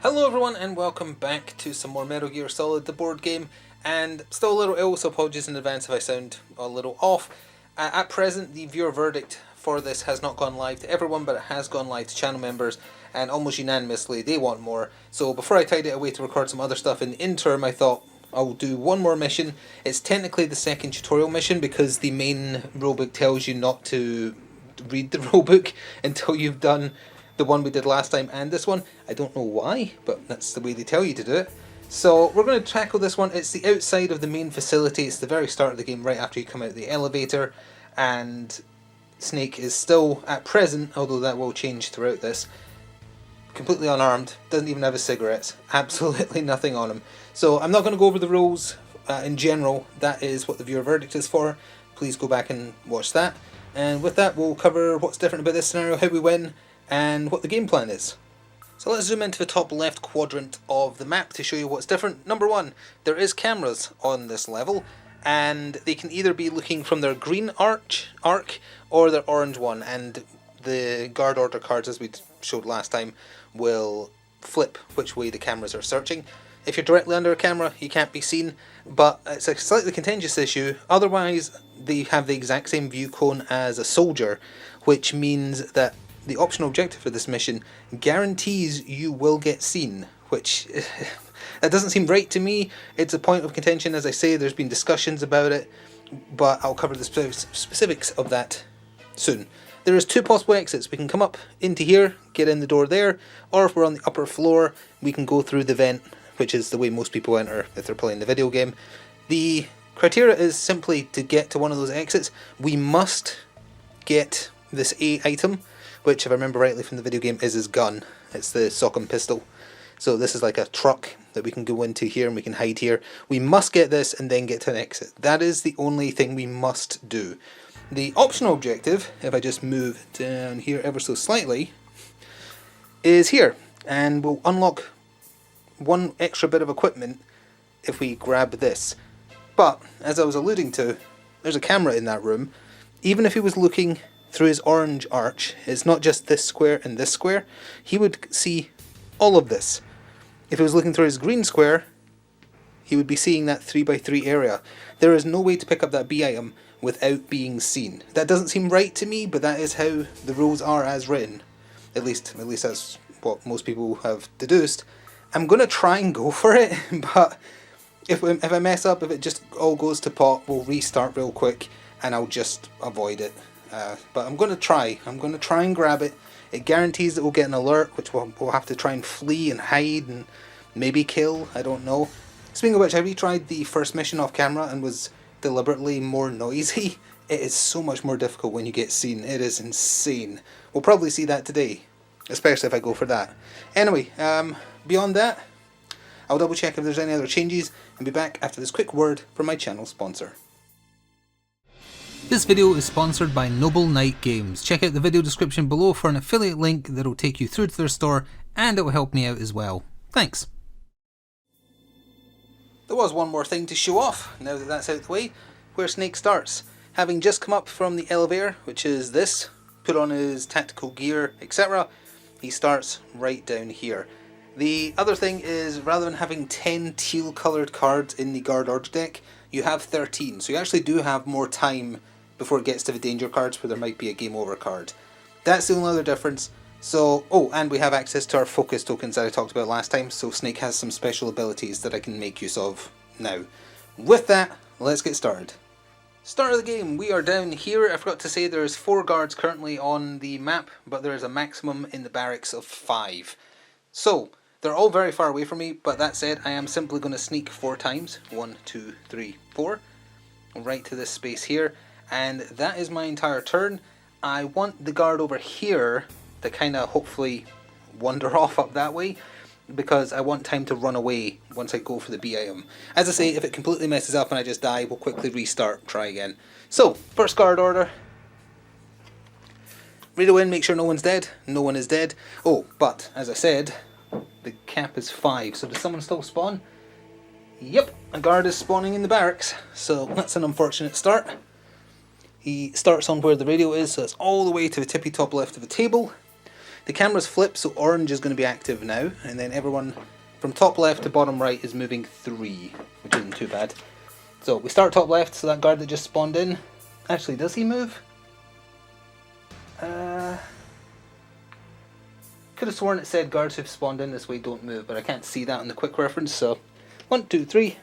Hello everyone and welcome back to some more Metal Gear Solid, the board game, and still a little ill, so apologies in advance if I sound a little off. At present, the viewer verdict for this has not gone live to everyone, but it has gone live to channel members, and almost unanimously they want more. So before I tidy it away to record some other stuff in the interim, I thought I'll do one more mission. It's technically the second tutorial mission because the main rulebook tells you not to read the rulebook until you've done the one we did last time and this one. I don't know why, but that's the way they tell you to do it. So we're going to tackle this one. It's the outside of the main facility. It's the very start of the game, right after you come out of the elevator, and Snake is still, at present, although that will change throughout this, completely unarmed, doesn't even have his cigarettes, absolutely nothing on him. So I'm not going to go over the rules in general. That is what the viewer verdict is for. Please go back and watch that. And with that, we'll cover what's different about this scenario, how we win, and what the game plan is. So let's zoom into the top left quadrant of the map to show you what's different. Number one, there is cameras on this level, and they can either be looking from their green arc or their orange one, and the guard order cards, as we showed last time, will flip which way the cameras are searching. If you're directly under a camera, you can't be seen, but it's a slightly contentious issue. Otherwise, they have the exact same view cone as a soldier, which means that the optional objective for this mission guarantees you will get seen, which that doesn't seem right to me. It's a point of contention, as I say. There's been discussions about it, but I'll cover the specifics of that soon. There is two possible exits. We can come up into here, get in the door there, or if we're on the upper floor, we can go through the vent, which is the way most people enter if they're playing the video game. The criteria is simply to get to one of those exits, we must get this A item, which, if I remember rightly from the video game, is his gun. It's the Sockham pistol. So this is like a truck that we can go into here and we can hide here. We must get this and then get to an exit. That is the only thing we must do. The optional objective, if I just move down here ever so slightly, is here. And we'll unlock one extra bit of equipment if we grab this. But, as I was alluding to, there's a camera in that room. Even if he was looking through his orange arch, it's not just this square and this square, he would see all of this. If he was looking through his green square, he would be seeing that 3x3 area. There is no way to pick up that B item without being seen. That doesn't seem right to me, but that is how the rules are as written. At least that's what most people have deduced. I'm going to try and go for it, but if I mess up, if it just all goes to pot, we'll restart real quick and I'll just avoid it. But I'm going to try. I'm going to try and grab it. It guarantees that we'll get an alert, which we'll have to try and flee and hide and maybe kill. I don't know. Speaking of which, I retried the first mission off camera and was deliberately more noisy. It is so much more difficult when you get seen. It is insane. We'll probably see that today, especially if I go for that. Anyway, beyond that, I'll double check if there's any other changes and be back after this quick word from my channel sponsor. This video is sponsored by Noble Knight Games. Check out the video description below for an affiliate link that will take you through to their store, and it will help me out as well. Thanks. There was one more thing to show off, now that that's out of the way, where Snake starts. Having just come up from the elevator, which is this, put on his tactical gear, etc., he starts right down here. The other thing is, rather than having 10 teal coloured cards in the guard order deck, you have 13, so you actually do have more time before it gets to the danger cards where there might be a game over card. That's the only other difference. So, oh, and we have access to our focus tokens that I talked about last time, so Snake has some special abilities that I can make use of now. With that, let's get started. Start of the game, we are down here. I forgot to say there's 4 guards currently on the map, but there is a maximum in the barracks of 5. So, they're all very far away from me, but that said, I am simply going to sneak 4 times. 1, 2, 3, 4. Right to this space here. And that is my entire turn. I want the guard over here to kind of hopefully wander off up that way, because I want time to run away once I go for the B item. As I say, if it completely messes up and I just die, we'll quickly restart, try again. So, first guard order. Radio in, make sure no one's dead. No one is dead. Oh, but, as I said, the cap is 5, so does someone still spawn? Yep, a guard is spawning in the barracks, so that's an unfortunate start. He starts on where the radio is, so it's all the way to the tippy top left of the table. the camera's flipped, so orange is going to be active now, and then everyone from top left to bottom right is moving 3, which isn't too bad. So we start top left, so that guard that just spawned in, actually does he move? Could have sworn it said guards who've spawned in this way don't move, but I can't see that on the quick reference, so 1, 2, 3,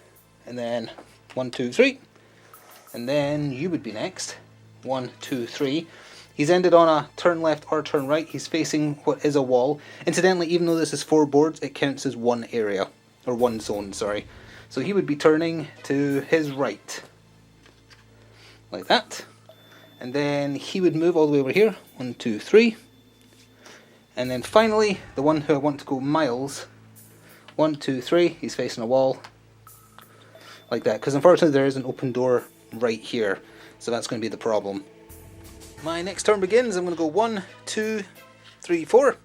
and then 1, 2, 3, and then you would be next. 1, 2, 3. He's ended on a turn left or turn right. He's facing what is a wall. Incidentally, even though this is 4 boards, it counts as one area, or one zone, sorry. So he would be turning to his right, like that, and then he would move all the way over here. 1, 2, 3. And then finally, the one who I want to go miles, 1, 2, 3, he's facing a wall, like that, because unfortunately there is an open door right here, so that's going to be the problem. My next turn begins. I'm going to go 1, 2, 3, 4.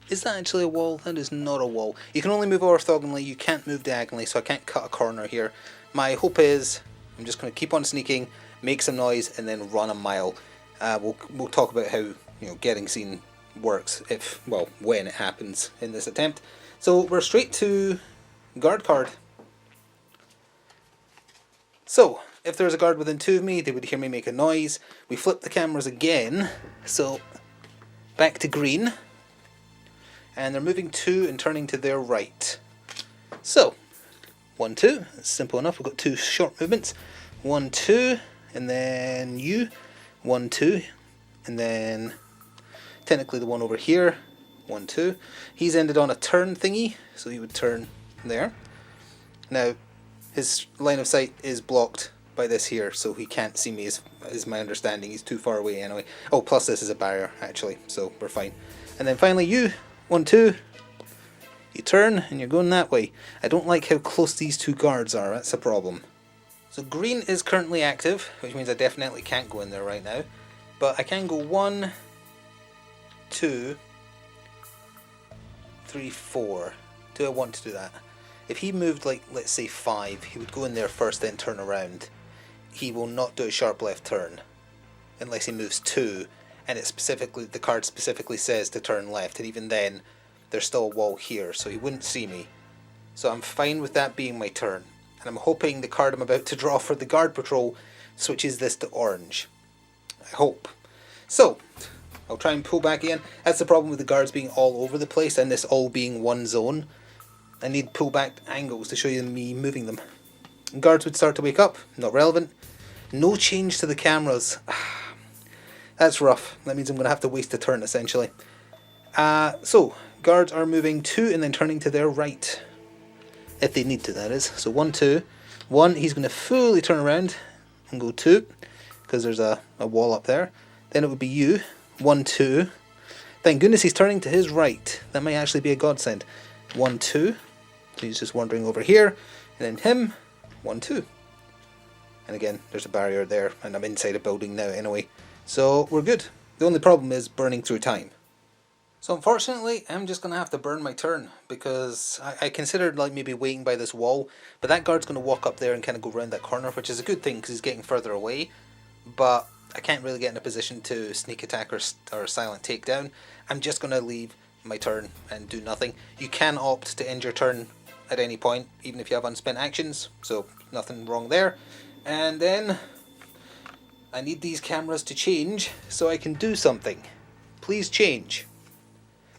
Is that actually a wall? That is not a wall. You can only move orthogonally, you can't move diagonally, so I can't cut a corner here. My hope is I'm just going to keep on sneaking, make some noise, and then run a mile. We'll talk about how getting seen works when it happens in this attempt. So we're straight to guard card. So if there's a guard within 2 of me, they would hear me make a noise. We flip the cameras again, so back to green, and they're moving 2 and turning to their right. So 1, 2, that's simple enough. We've got 2 short movements. 1, 2, and then you. 1, 2, and then technically the one over here. 1, 2. He's ended on a turn thingy, so he would turn there. Now his line of sight is blocked by this here, so he can't see me, is my understanding. He's too far away anyway. Oh, plus this is a barrier actually, so we're fine. And then finally you, 1, 2, you turn and you're going that way. I don't like how close these 2 guards are, that's a problem. So green is currently active, which means I definitely can't go in there right now, but I can go 1, 2, 3, 4. Do I want to do that? If he moved like, let's say 5, he would go in there first, then turn around. He will not do a sharp left turn unless he moves 2, and the card specifically says to turn left, and even then there's still a wall here, so he wouldn't see me. So I'm fine with that being my turn, and I'm hoping the card I'm about to draw for the guard patrol switches this to orange. I hope. So I'll try and pull back again. That's the problem with the guards being all over the place and this all being one zone. I need pull back angles to show you me moving them. And guards would start to wake up. Not relevant. No change to the cameras. That's rough. That means I'm going to have to waste a turn essentially. So guards are moving 2 and then turning to their right. If they need to, that is. So 1, 2. 1, he's going to fully turn around and go 2, because there's a wall up there. Then it would be you. 1, 2. Thank goodness he's turning to his right. That might actually be a godsend. 1, 2. So he's just wandering over here. And then him. 1, 2. And again, there's a barrier there, and I'm inside a building now anyway. So we're good. The only problem is burning through time. So unfortunately, I'm just going to have to burn my turn, because I considered like maybe waiting by this wall, but that guard's going to walk up there and kind of go around that corner, which is a good thing because he's getting further away. But I can't really get in a position to sneak attack or silent takedown. I'm just going to leave my turn and do nothing. You can opt to end your turn at any point, even if you have unspent actions, so nothing wrong there. And then I need these cameras to change so I can do something. Please change.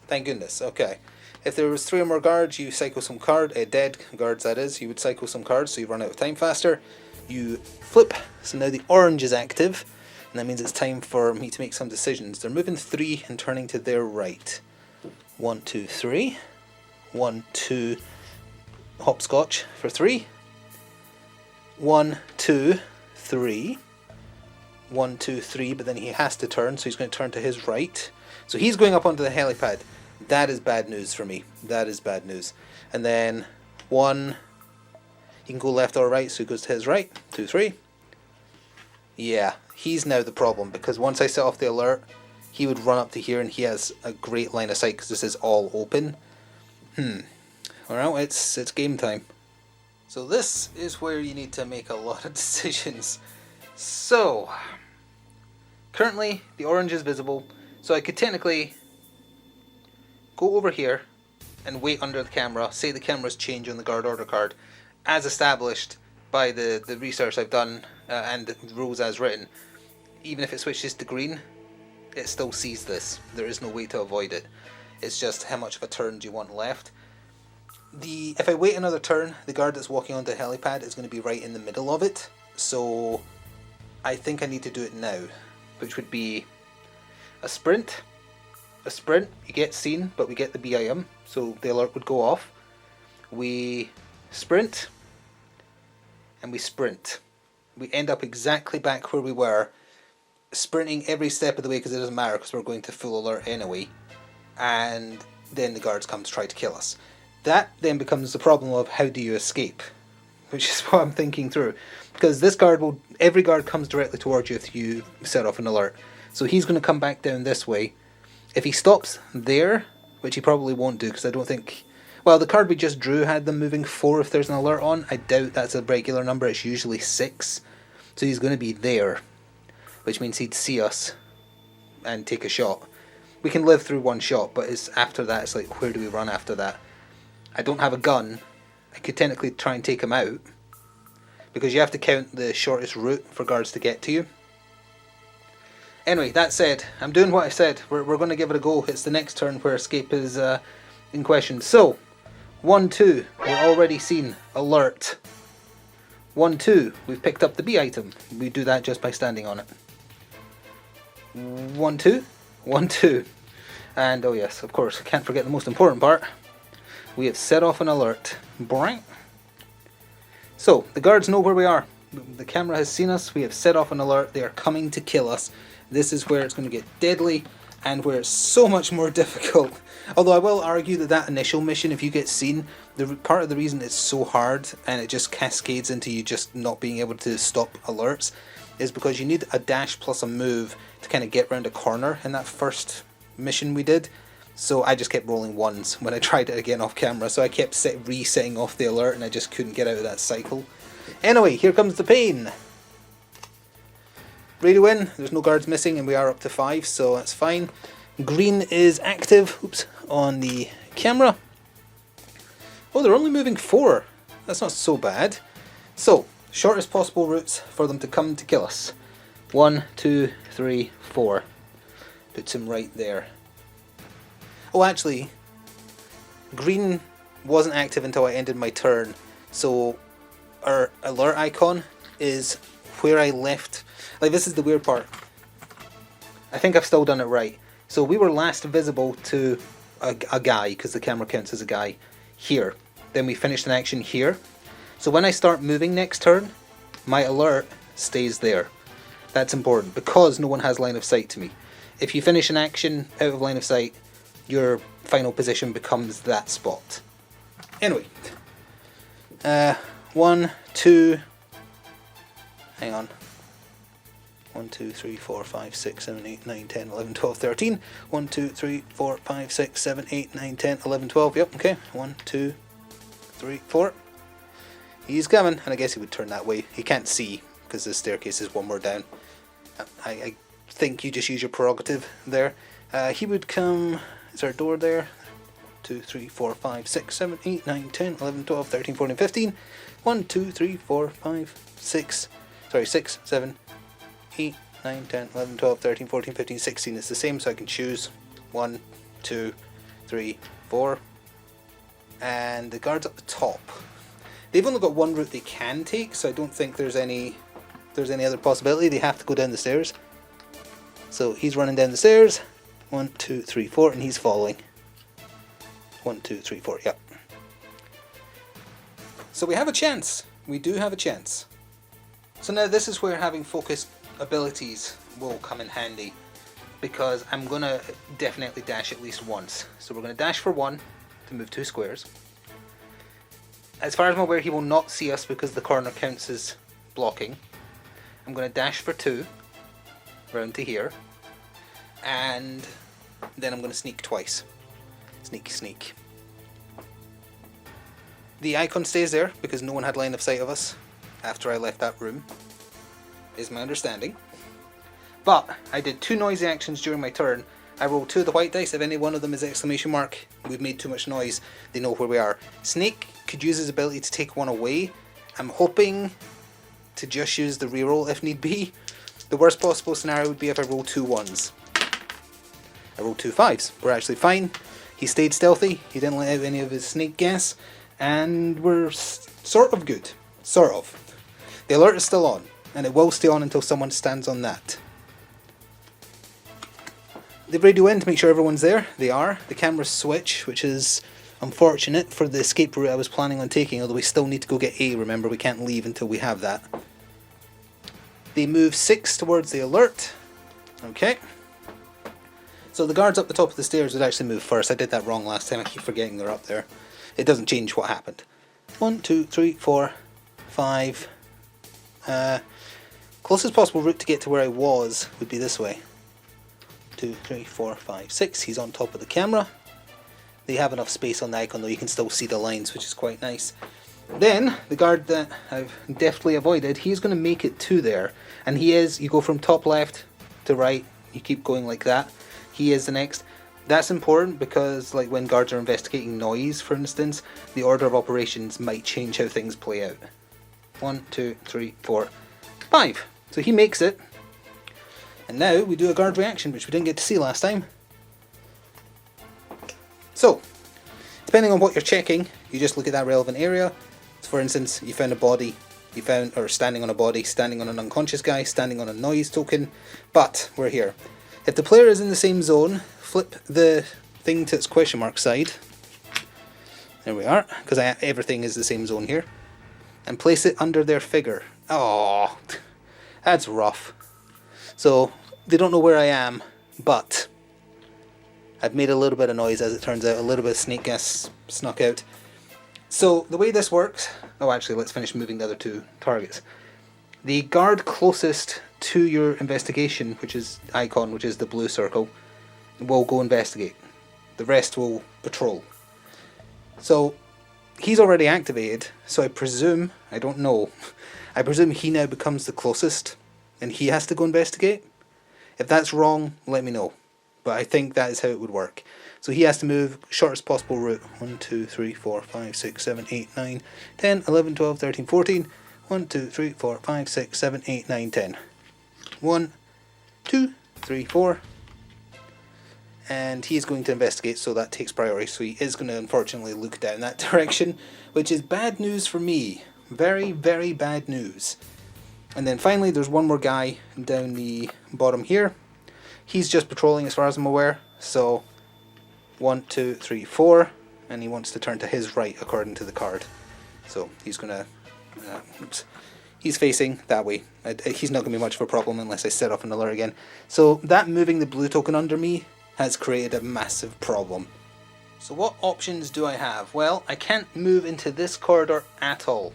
Thank goodness. Okay. If there was 3 or more guards, you cycle some dead guards that is, you would cycle some cards so you run out of time faster. You flip, so now the orange is active, and that means it's time for me to make some decisions. They're moving 3 and turning to their right. 1, 2, 3. 1, 2, hopscotch for 3. 1, 2, 3. 1, 2, 3, but then he has to turn, so he's going to turn to his right. So he's going up onto the helipad. That is bad news for me. That is bad news. And then 1, he can go left or right, so he goes to his right. 2, 3. Yeah, he's now the problem, because once I set off the alert, he would run up to here, and he has a great line of sight because this is all open. Well, it's game time. So this is where you need to make a lot of decisions. So currently the orange is visible, so I could technically go over here and wait under the camera. Say the camera's change on the guard order card, as established by the research I've done and the rules as written. Even if it switches to green, it still sees this. There is no way to avoid it. It's just how much of a turn do you want left. If I wait another turn, the guard that's walking onto the helipad is going to be right in the middle of it. So I think I need to do it now, which would be a sprint. A sprint, you get seen, but we get the BIM, so the alert would go off. We sprint, and we sprint. We end up exactly back where we were, sprinting every step of the way because it doesn't matter because we're going to full alert anyway. And then the guards come to try to kill us. That then becomes the problem of how do you escape, which is what I'm thinking through. Because every guard comes directly towards you if you set off an alert. So he's going to come back down this way. If he stops there, which he probably won't do because I don't think... Well, the card we just drew had them moving 4 if there's an alert on. I doubt that's a regular number, it's usually 6. So he's going to be there, which means he'd see us and take a shot. We can live through one shot, but after that, it's like, where do we run after that? I don't have a gun. I could technically try and take him out, because you have to count the shortest route for guards to get to you. Anyway, that said, I'm doing what I said. We're going to give it a go. It's the next turn where escape is in question. So, 1, 2, we're already seen. Alert. 1, 2, we've picked up the B item. We do that just by standing on it. 1, 2, 1, 2. And, oh yes, of course, I can't forget the most important part. We have set off an alert. Boing. So, the guards know where we are. The camera has seen us. We have set off an alert. They are coming to kill us. This is where it's going to get deadly and where it's so much more difficult. Although I will argue that initial mission, if you get seen, part of the reason it's so hard and it just cascades into you just not being able to stop alerts is because you need a dash plus a move to kind of get around a corner in that first mission we did. So I just kept rolling ones when I tried it again off camera. So I kept resetting off the alert and I just couldn't get out of that cycle. Anyway, here comes the pain. Radio in, there's no guards missing and we are up to 5, so that's fine. Green is active, on the camera. Oh, they're only moving 4. That's not so bad. So, shortest possible routes for them to come to kill us. 1, 2, 3, 4. Puts him right there. Oh, actually, green wasn't active until I ended my turn. So, our alert icon is where I left. Like, this is the weird part. I think I've still done it right. So we were last visible to a guy, because the camera counts as a guy, here. Then we finished an action here. So when I start moving next turn, my alert stays there. That's important, because no one has line of sight to me. If you finish an action out of line of sight, your final position becomes that spot. Anyway. 1, 2... Hang on. 1, 2, 3, 4, 5, 6, 7, 8, 9, 10, 11, 12, 13. 1, 2, 3, 4, 5, 6, 7, 8, 9, 10, 11, 12. Yep, okay. 1, 2, 3, 4. He's coming, and I guess he would turn that way. He can't see, because the staircase is one more down. I think you just use your prerogative there. He would come... Is there a door there? 2, 3, 4, 5, 6, 7, 8, 9, 10, 11, 12, 13, 14, 15. 1, 2, 3, 4, 5, 6... Sorry, 6, 7, 8, 9, 10, 11, 12, 13, 14, 15, 16. It's the same, so I can choose 1, 2, 3, 4. And the guard's up the top. They've only got one route they can take, so I don't think there's any other possibility. They have to go down the stairs. So he's running down the stairs. 1, 2, 3, 4, and he's following. 1, 2, 3, 4, yep. So we have a chance. We do have a chance. So now this is where having focused abilities will come in handy, because I'm going to definitely dash at least once. So we're going to dash for 1 to move 2 squares. As far as I'm aware, he will not see us because the corner counts as blocking. I'm going to dash for 2 round to here, and then I'm going to sneak twice. Sneak, sneak. The icon stays there because no one had line of sight of us after I left that room, is my understanding. But I did 2 noisy actions during my turn, I roll 2 of the white dice. If any one of them is exclamation mark, we've made too much noise, they know where we are. Snake could use his ability to take one away. I'm hoping to just use the reroll if need be. The worst possible scenario would be if I roll 2 1s. I rolled 2 5s. We're actually fine. He stayed stealthy. He didn't let out any of his snake gas. And we're sort of good. Sort of. The alert is still on. And it will stay on until someone stands on that. The radio in to make sure everyone's there. They are. The cameras switch, which is unfortunate for the escape route I was planning on taking, although we still need to go get A. Remember, we can't leave until we have that. They move 6 towards the alert. Okay. So the guards up the top of the stairs would actually move first. I did that wrong last time. I keep forgetting they're up there. It doesn't change what happened. 1, 2, 3, 4, 5. Closest possible route to get to where I was would be this way. 2, 3, 4, 5, 6. He's on top of the camera. They have enough space on the icon though, you can still see the lines, which is quite nice. Then, the guard that I've deftly avoided, he's going to make it to there. And he is, you go from top left to right, you keep going like that. He is the next. That's important because, like, when guards are investigating noise, for instance, the order of operations might change how things play out. 1, 2, 3, 4, 5. So he makes it. And now we do a guard reaction, which we didn't get to see last time. So, depending on what you're checking, you just look at that relevant area. So for instance, you found a body, or standing on a body, standing on an unconscious guy, standing on a noise token, but we're here. If the player is in the same zone, flip the thing to its question mark side. There we are, because everything is the same zone here. And place it under their figure. Oh, that's rough. So, they don't know where I am, but I've made a little bit of noise, as it turns out. A little bit of snake gas snuck out. So, the way this works... Oh, actually, let's finish moving the other 2 targets. The guard closest to your investigation, which is icon, which is the blue circle, will go investigate. The rest will patrol. So, he's already activated, so I presume... I don't know. I presume he now becomes the closest, and he has to go investigate. If that's wrong, let me know. But I think that is how it would work. So he has to move shortest possible route. 1, 2, 3, 4, 5, 6, 7, 8, 9, 10, 11, 12, 13, 14. 1, 2, 3, 4, 5, 6, 7, 8, 9, 10. 1, 2, 3, 4. And he is going to investigate, so that takes priority. So he is going to unfortunately look down that direction, which is bad news for me. Very, very bad news. And then finally, there's one more guy down the bottom here. He's just patrolling as far as I'm aware. So 1, 2, 3, 4. And he wants to turn to his right according to the card. So he's going to... he's facing that way. He's not going to be much of a problem unless I set off an alert again. So that moving the blue token under me has created a massive problem. So what options do I have? Well, I can't move into this corridor at all.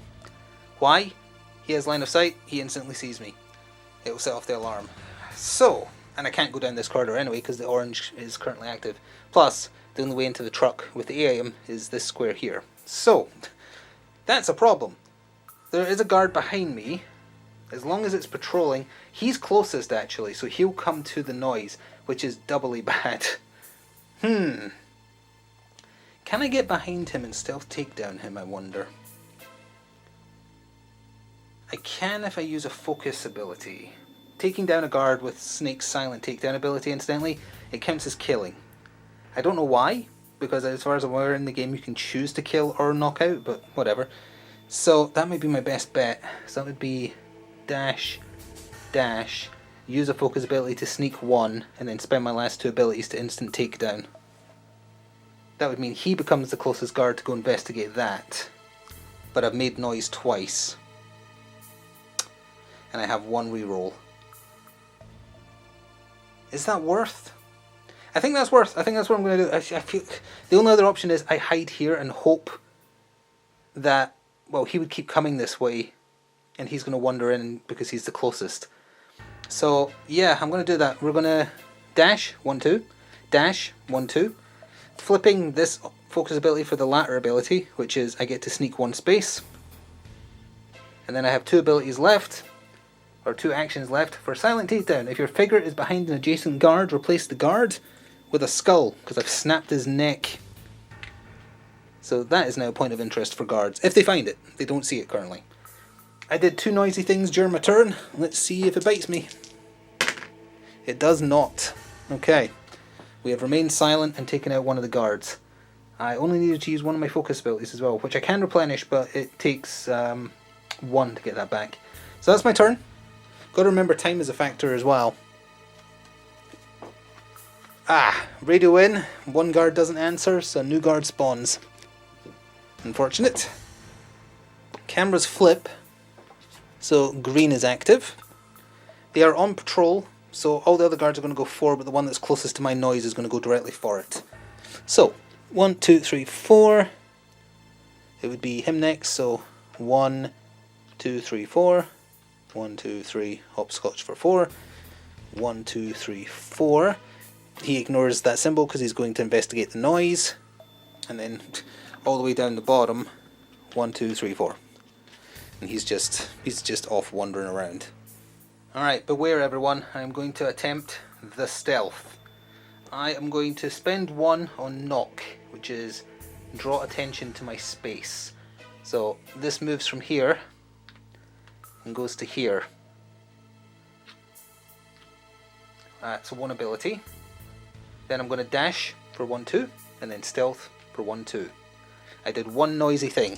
Why? He has line of sight, he instantly sees me. It will set off the alarm. So, and I can't go down this corridor anyway because the orange is currently active. Plus, the only way into the truck with the AIM is this square here. So, that's a problem. There is a guard behind me. As long as it's patrolling, he's closest actually, so he'll come to the noise, which is doubly bad. Can I get behind him and stealth takedown him, I wonder? I can if I use a focus ability. Taking down a guard with Snake's silent takedown ability, incidentally, it counts as killing. I don't know why, because as far as I'm aware in the game you can choose to kill or knock out, but whatever. So that might be my best bet. So that would be dash, dash, use a focus ability to sneak 1, and then spend my last 2 abilities to instant takedown. That would mean he becomes the closest guard to go investigate that. But I've made noise twice. And I have 1 reroll. Is that worth? I think that's worth. I think that's what I'm going to do. I feel the only other option is I hide here and hope that, well, he would keep coming this way and he's going to wander in because he's the closest. So yeah, I'm going to do that. We're going to dash 1, 2, dash 1, 2, flipping this focus ability for the latter ability, which is I get to sneak 1 space, and then I have 2 abilities left. Or 2 actions left for silent takedown. If your figure is behind an adjacent guard, replace the guard with a skull, because I've snapped his neck. So that is now a point of interest for guards, if they find it. They don't see it currently. I did 2 noisy things during my turn. Let's see if it bites me. It does not. Okay. We have remained silent and taken out one of the guards. I only needed to use one of my focus abilities as well, which I can replenish, but it takes 1 to get that back. So that's my turn. Got to remember time is a factor as well. Radio in. 1 guard doesn't answer, so a new guard spawns. Unfortunate. Cameras flip, so green is active. They are on patrol, so all the other guards are going to go forward, but the one that's closest to my noise is going to go directly for it. So, 1, 2, 3, 4. It would be him next, so 1, 2, 3, 4. 1, 2, 3, hopscotch for 4. 1, 2, 3, 4. He ignores that symbol because he's going to investigate the noise. And then all the way down the bottom, 1, 2, 3, 4. And he's just off wandering around. Alright, beware everyone, I'm going to attempt the stealth. I am going to spend 1 on knock, which is draw attention to my space. So this moves from here and goes to here. That's 1 ability. Then I'm going to dash for 1, 2, and then stealth for 1, 2. I did 1 noisy thing.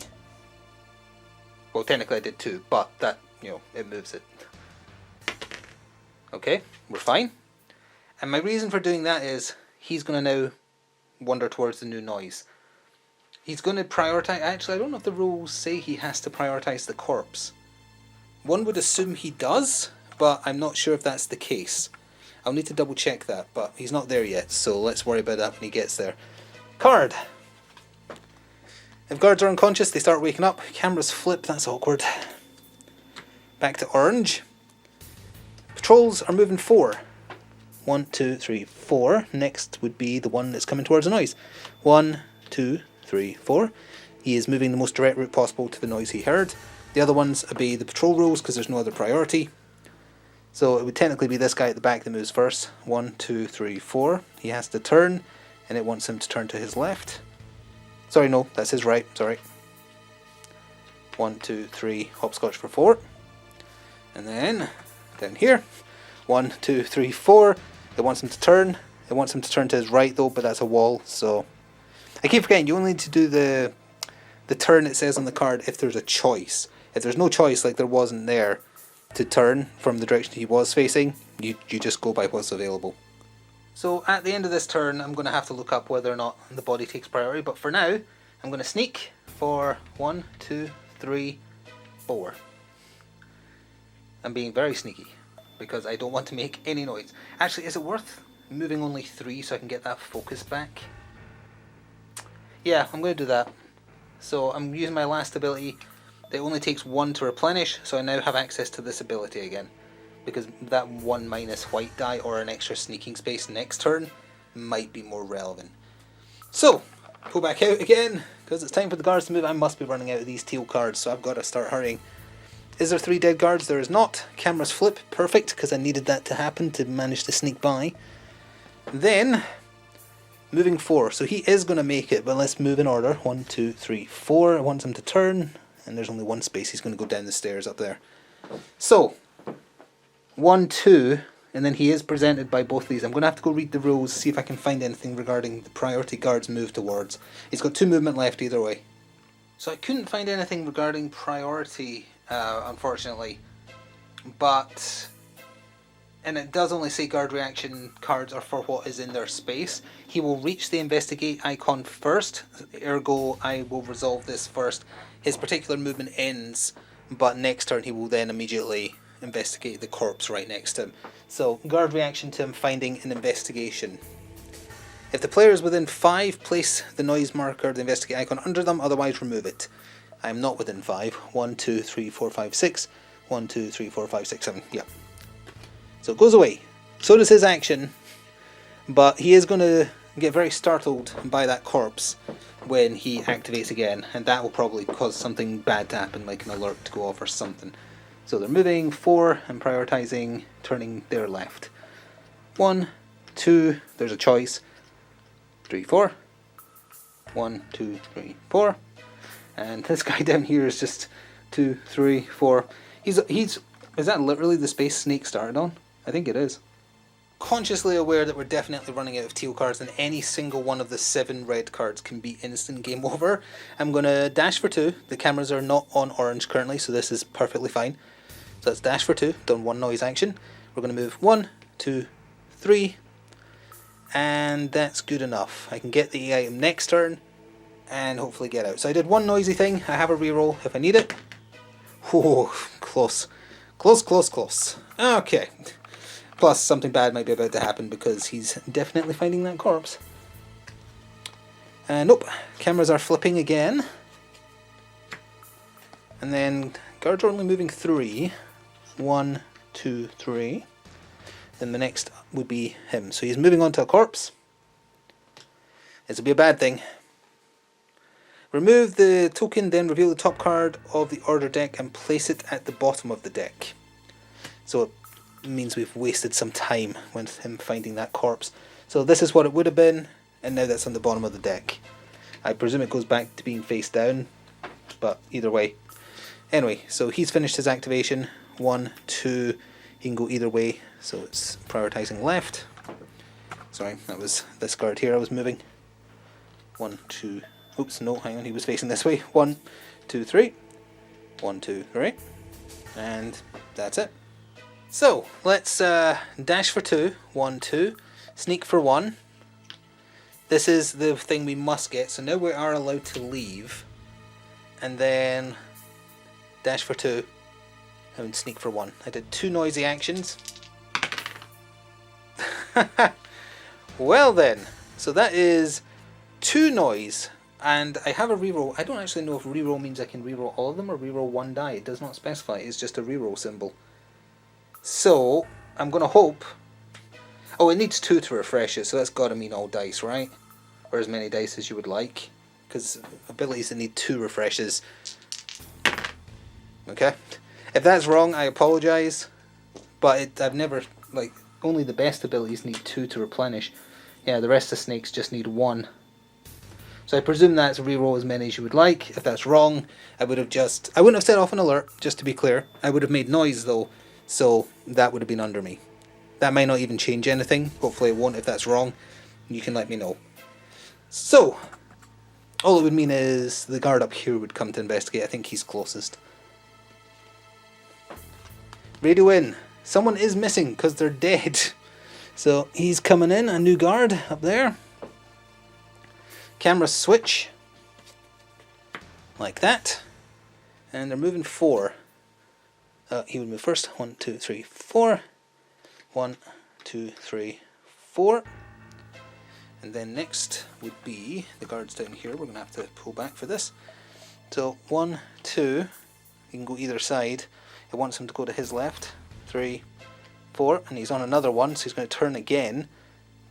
Well, technically I did 2, but that, it moves it. Okay, we're fine. And my reason for doing that is he's going to now wander towards the new noise. He's going to prioritize. Actually, I don't know if the rules say he has to prioritize the corpse. One would assume he does, but I'm not sure if that's the case. I'll need to double check that, but he's not there yet, so let's worry about that when he gets there. Card. If guards are unconscious, they start waking up. Cameras flip, that's awkward. Back to orange. Patrols are moving 4. 1, 2, 3, 4. Next would be the one that's coming towards the noise. 1, 2, 3, 4. He is moving the most direct route possible to the noise he heard. The other ones obey the patrol rules because there's no other priority. So it would technically be this guy at the back that moves first. 1, 2, 3, 4. He has to turn, and it wants him to turn to his left. Sorry, no, that's his right, sorry. 1, 2, 3, hopscotch for 4. And then, down here. 1, 2, 3, 4. It wants him to turn. It wants him to turn to his right though, but that's a wall, so... I keep forgetting, you only need to do the turn it says on the card if there's a choice. If there's no choice, like there wasn't there, to turn from the direction he was facing, you just go by what's available. So at the end of this turn, I'm going to have to look up whether or not the body takes priority, but for now, I'm going to sneak for 1, 2, 3, 4. I'm being very sneaky, because I don't want to make any noise. Actually, is it worth moving only 3 so I can get that focus back? Yeah, I'm going to do that. So I'm using my last ability. It only takes 1 to replenish, so I now have access to this ability again. Because that 1 minus white die or an extra sneaking space next turn might be more relevant. So, go back out again, because it's time for the guards to move. I must be running out of these teal cards, so I've got to start hurrying. Is there 3 dead guards? There is not. Cameras flip, perfect, because I needed that to happen to manage to sneak by. Then, moving 4. So he is going to make it, but let's move in order. 1, 2, 3, 4. I want him to turn, and there's only 1 space. He's going to go down the stairs up there. So, 1, 2, and then he is presented by both of these. I'm going to have to go read the rules, see if I can find anything regarding the priority guards move towards. He's got 2 movement left either way. So I couldn't find anything regarding priority, unfortunately. But, and it does only say guard reaction cards are for what is in their space. He will reach the investigate icon first, ergo I will resolve this first. His particular movement ends, but next turn he will then immediately investigate the corpse right next to him. So, guard reaction to him finding an investigation. If the player is within 5, place the noise marker, the investigate icon under them, otherwise remove it. I am not within 5. 1, 2, 3, 4, 5, 6. 1, 2, 3, 4, 5, 6, 7. Yeah. So it goes away. So does his action, but he is going to get very startled by that corpse when he activates again, and that will probably cause something bad to happen, like an alert to go off or something. So they're moving 4 and prioritizing turning their left. 1, 2, there's a choice. 3, 4. 1, 2, 3, 4. And this guy down here is just 2, 3, 4. Is that literally the space Snake started on? I think it is. Consciously aware that we're definitely running out of teal cards and any single one of the 7 red cards can be instant game over, I'm going to dash for 2. The cameras are not on orange currently, so this is perfectly fine. So that's dash for 2, done 1 noise action. We're going to move 1, 2, 3, and that's good enough. I can get the item next turn and hopefully get out. So I did 1 noisy thing. I have a reroll if I need it. Whoa, close. Close, close, close. Okay. Plus something bad might be about to happen because he's definitely finding that corpse. Nope. Cameras are flipping again. And then guards are only moving 3. 1, 2, 3. Then the next would be him. So he's moving on to a corpse. This will be a bad thing. Remove the token, then reveal the top card of the order deck and place it at the bottom of the deck. So it means we've wasted some time with him finding that corpse. So this is what it would have been, and now that's on the bottom of the deck. I presume it goes back to being face down, but either way. Anyway, so he's finished his activation. 1, 2, he can go either way, so it's prioritizing left. Sorry, that was this card here I was moving. 1, 2, oops, no, hang on, he was facing this way. 1, 2, 3. 1, 2, 3. And that's it. So, let's dash for 2. 1, 2. Sneak for 1. This is the thing we must get, so now we are allowed to leave. And then dash for 2. And sneak for 1. I did 2 noisy actions. Well then, so that is 2 noise. And I have a reroll. I don't actually know if reroll means I can reroll all of them or reroll 1 die. It does not specify. It's just a reroll symbol. So, I'm going to hope... Oh, it needs 2 to refresh it, so that's got to mean all dice, right? Or as many dice as you would like. Because abilities that need 2 refreshes. Okay? If that's wrong, I apologise. But I've never... Like, only the best abilities need 2 to replenish. Yeah, the rest of snakes just need 1. So I presume that's reroll as many as you would like. If that's wrong, I would have just... I wouldn't have set off an alert, just to be clear. I would have made noise, though. So that would have been under me. That might not even change anything. Hopefully it won't if that's wrong. You can let me know. So, all it would mean is the guard up here would come to investigate. I think he's closest. Radio in. Someone is missing because they're dead. So he's coming in. A new guard up there. Camera switch. Like that. And they're moving 4. He would move first. 1, 2, 3, 4. 1, 2, 3, 4. And then next would be the guards down here. We're going to have to pull back for this. So 1, 2. He can go either side. It wants him to go to his left. 3, 4. And he's on another one, so he's going to turn again.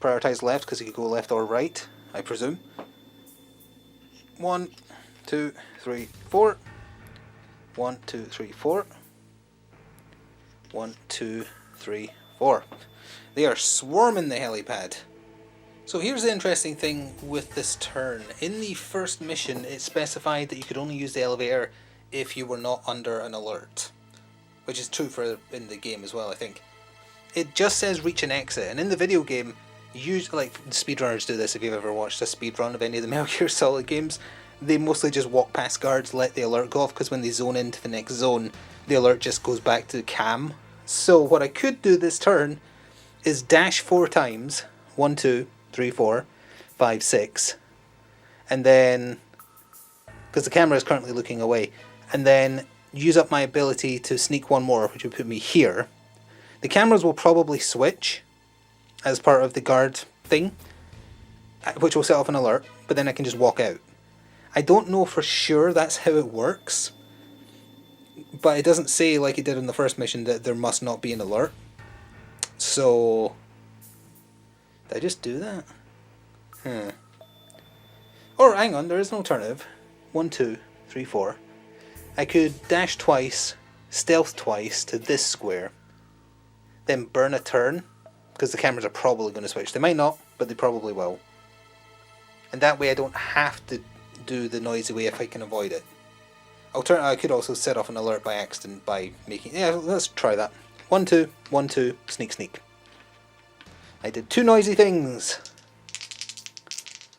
Prioritize left because he could go left or right, I presume. 1, 2, 3, 4. 1, 2, 3, 4. 1, 2, 3, 4. They are swarming the helipad. So here's the interesting thing with this turn. In the first mission, it specified that you could only use the elevator if you were not under an alert. Which is true for in the game as well, I think. It just says reach and exit, and in the video game, usually, like speedrunners do this if you've ever watched a speedrun of any of the Metal Gear Solid games, they mostly just walk past guards, let the alert go off, because when they zone into the next zone, the alert just goes back to cam. So what I could do this turn is dash 4 times. 1, 2, 3, 4, 5, 6. And then, because the camera is currently looking away, and then use up my ability to sneak 1 more, which would put me here. The cameras will probably switch as part of the guard thing, which will set off an alert, but then I can just walk out. I don't know for sure that's how it works, but it doesn't say, like it did in the first mission, that there must not be an alert. So, did I just do that? Or, hang on, there is an alternative. 1, 2, 3, 4. I could dash twice, stealth twice to this square, then burn a turn, because the cameras are probably going to switch. They might not, but they probably will. and that way I don't have to do the noisy way if I can avoid it. I could also set off an alert by accident by making... Yeah, let's try that. 1, 2, 1, 2, sneak, sneak. I did 2 noisy things.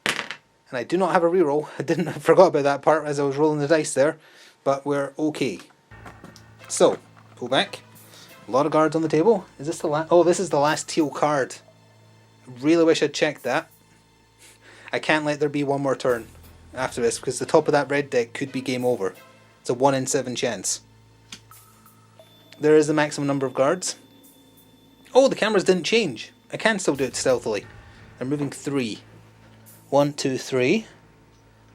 And I do not have a reroll. I forgot about that part as I was rolling the dice there. But we're okay. So, pull back. A lot of guards on the table. Is this the last... Oh, this is the last teal card. I really wish I'd checked that. I can't let there be one more turn after this, because the top of that red deck could be game over. It's a 1 in 7 chance. There is the maximum number of guards. Oh, the cameras didn't change. I can still do it stealthily. I'm moving 3. 1, 2, 3.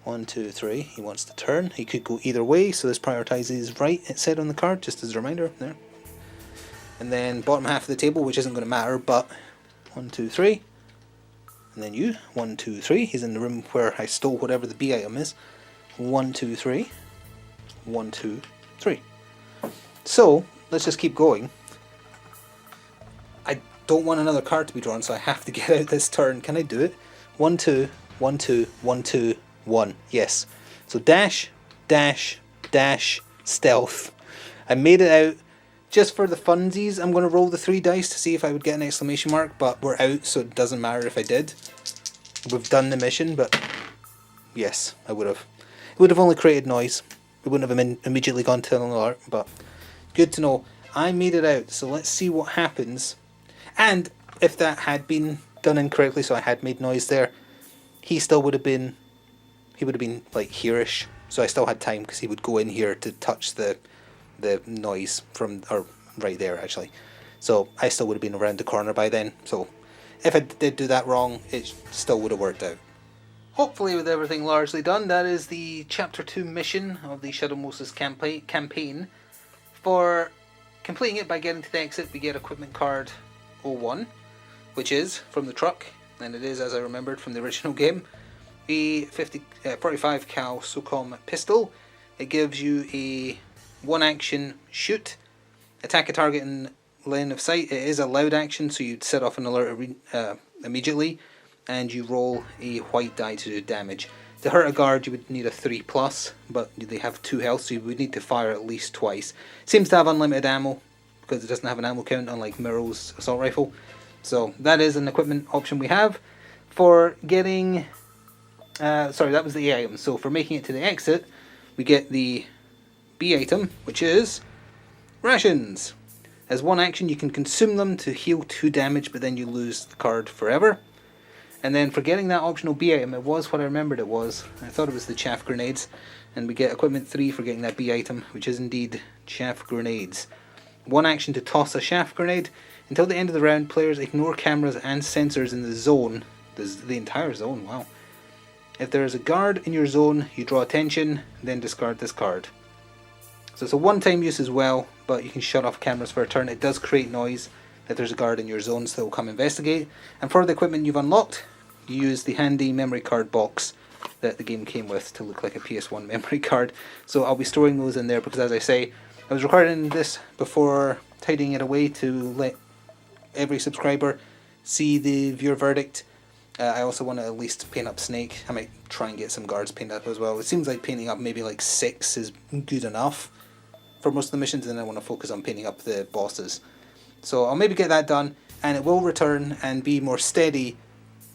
1, 2, 3. He wants to turn. He could go either way, so this prioritizes right, it said on the card, just as a reminder. There. And then bottom half of the table, which isn't going to matter, but 1, 2, 3. And then you. 1, 2, 3. He's in the room where I stole whatever the B item is. 1, 2, 3. 1, 2, 3. So, let's just keep going. I don't want another card to be drawn, so I have to get out this turn. Can I do it? 1, 2, 1, 2, 1, 2, 1. Yes. So dash, dash, dash, stealth. I made it out. Just for the funsies, I'm going to roll the 3 dice to see if I would get an exclamation mark, but we're out, so it doesn't matter if I did. We've done the mission, but yes, I would have. It would have only created noise. It wouldn't have immediately gone to an alert, but good to know. I made it out, so let's see what happens. And if that had been done incorrectly, so I had made noise there, he would have been like here-ish. So I still had time, because he would go in here to touch the noise from, or right there actually. So I still would have been around the corner by then. So if I did do that wrong, it still would have worked out. Hopefully with everything largely done, that is the Chapter 2 mission of the Shadow Moses campaign. For completing it by getting to the exit, we get equipment card 01, which is from the truck, and it is, as I remembered from the original game, a 45 cal SOCOM pistol. It gives you a 1 action shoot, attack a target in line of sight. It is a loud action, so you'd set off an alert immediately, and you roll a white die to do damage. To hurt a guard, you would need a 3+, but they have 2 health, so you would need to fire at least twice. Seems to have unlimited ammo, because it doesn't have an ammo count, unlike Miro's assault rifle. So that is an equipment option we have. For getting... sorry, that was the A item. So for making it to the exit, we get the B item, which is rations. As 1 action, you can consume them to heal 2 damage, but then you lose the card forever. And then for getting that optional B item, it was what I remembered it was. I thought it was the chaff grenades. And we get equipment 3 for getting that B item, which is indeed chaff grenades. 1 action to toss a chaff grenade. Until the end of the round, players ignore cameras and sensors in the zone. The entire zone, wow. If there is a guard in your zone, you draw attention, then discard this card. So it's a one-time use as well, but you can shut off cameras for a turn. It does create noise if there's a guard in your zone, so they'll come investigate. And for the equipment you've unlocked, you use the handy memory card box that the game came with to look like a PS1 memory card. So I'll be storing those in there because, as I say, I was recording this before tidying it away to let every subscriber see the viewer verdict. I also want to at least paint up Snake. I might try and get some guards painted up as well. It seems like painting up maybe like 6 is good enough for most of the missions, and I want to focus on painting up the bosses. So I'll maybe get that done, and it will return and be more steady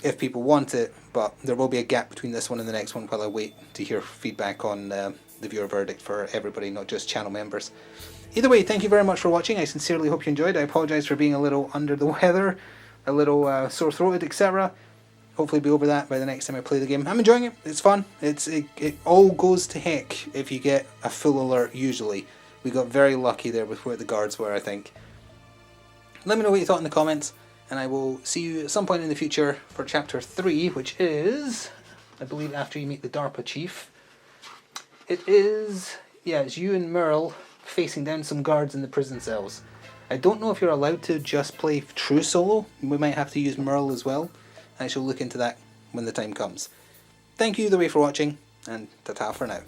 if people want it, but there will be a gap between this one and the next one while I wait to hear feedback on the viewer verdict for everybody, not just channel members. Either way, thank you very much for watching. I sincerely hope you enjoyed. I apologise for being a little under the weather, a little sore-throated, etc. Hopefully be over that by the next time I play the game. I'm enjoying it. It's fun. It all goes to heck if you get a full alert usually. We got very lucky there with where the guards were, I think. Let me know what you thought in the comments, and I will see you at some point in the future for Chapter 3, which is, I believe, after you meet the DARPA chief. It is, yeah, it's you and Merle facing down some guards in the prison cells. I don't know if you're allowed to just play true solo. We might have to use Merle as well. I shall look into that when the time comes. Thank you either way for watching, and ta-ta for now.